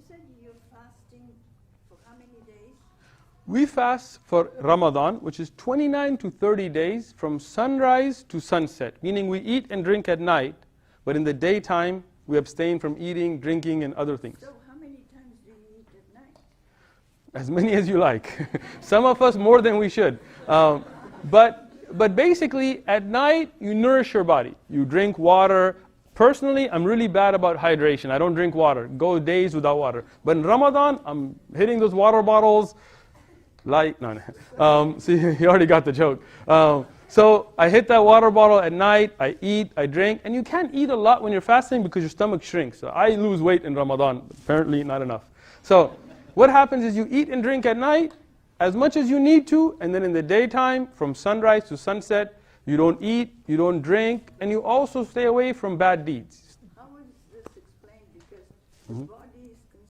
said you're fasting for how many days? We fast for Ramadan, which is 29 to 30 days from sunrise to sunset, meaning we eat and drink at night, but in the daytime we abstain from eating, drinking, and other things. So how many times do you eat at night? As many as you like. Some of us more than we should. But basically, at night, you nourish your body. You drink water. Personally, I'm really bad about hydration. I don't drink water. Go days without water. But in Ramadan, I'm hitting those water bottles. See, you already got the joke. So I hit that water bottle at night. I eat, I drink. And you can't eat a lot when you're fasting because your stomach shrinks. So I lose weight in Ramadan. Apparently, not enough. So what happens is you eat and drink at night as much as you need to, and then in the daytime, from sunrise to sunset, you don't eat, you don't drink, and you also stay away from bad deeds. How is this explained? Because the body is